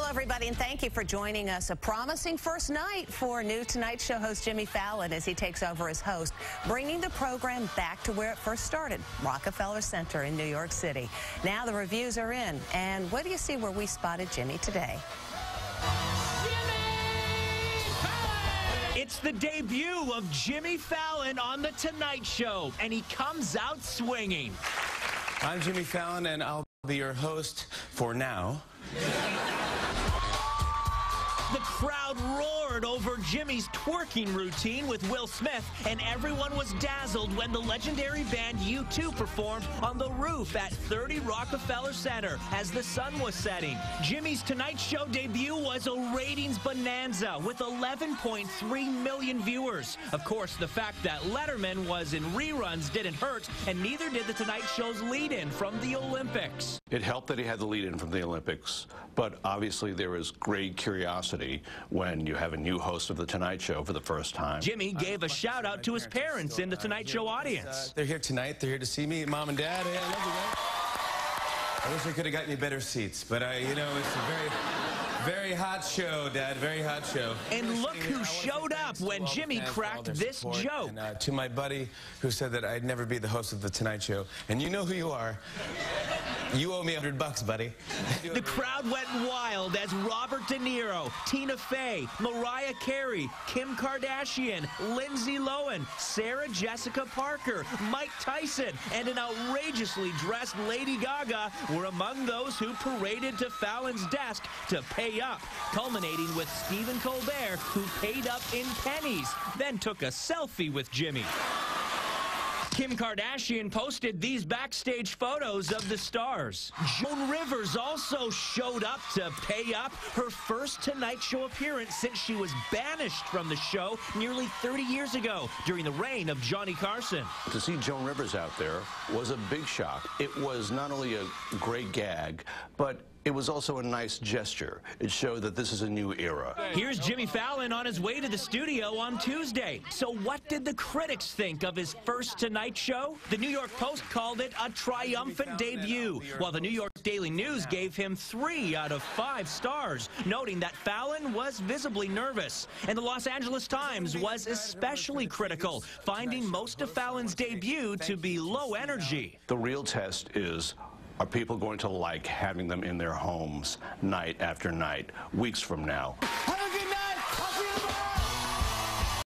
everybody, and thank you for joining us. A promising first night for new Tonight Show host Jimmy Fallon as he takes over as host, bringing the program back to where it first started, Rockefeller Center in New York City. Now the reviews are in, and what do you see where we spotted Jimmy today? It's the debut of Jimmy Fallon on The Tonight Show, and he comes out swinging. I'm Jimmy Fallon, and I'll be your host for now. The crowd roared over Jimmy's twerking routine with Will Smith, and everyone was dazzled when the legendary band U2 performed on the roof at 30 Rockefeller Center as the sun was setting. Jimmy's Tonight Show debut was a ratings bonanza with 11.3 million viewers. Of course, the fact that Letterman was in reruns didn't hurt, and neither did the Tonight Show's lead-in from the Olympics. It helped that he had the lead-in from the Olympics, but obviously there was great curiosity when you have a new host of The Tonight Show for the first time. Jimmy gave a shout-out to his parents in the Tonight Show audience. They're here tonight. They're here to see me, Mom and Dad. Hey, I love you, guys. I wish I could have gotten you better seats, but you know, it's a very hot show, Dad. Very hot show. And look who showed up when Jimmy cracked this joke. And, to my buddy who said that I'd never be the host of The Tonight Show, and you know who you are. You owe me $100, buddy. The crowd went wild as Robert De Niro, Tina Fey, Mariah Carey, Kim Kardashian, Lindsay Lohan, Sarah Jessica Parker, Mike Tyson, and an outrageously dressed Lady Gaga were among those who paraded to Fallon's desk to pay up, culminating with Stephen Colbert, who paid up in pennies, then took a selfie with Jimmy. Kim Kardashian posted these backstage photos of the stars. Joan Rivers also showed up to pay up, her first Tonight Show appearance since she was banished from the show nearly 30 years ago during the reign of Johnny Carson. To see Joan Rivers out there was a big shock. It was not only a great gag, but it was also a nice gesture. It showed that this is a new era. Here's Jimmy Fallon on his way to the studio on Tuesday. So what did the critics think of his first Tonight Show? The New York Post called it a triumphant debut, while the New York Daily News gave him 3 out of 5 stars, noting that Fallon was visibly nervous. And the Los Angeles Times was especially critical, finding most of Fallon's debut to be low energy. The real test is, are people going to like having them in their homes night after night, weeks from now?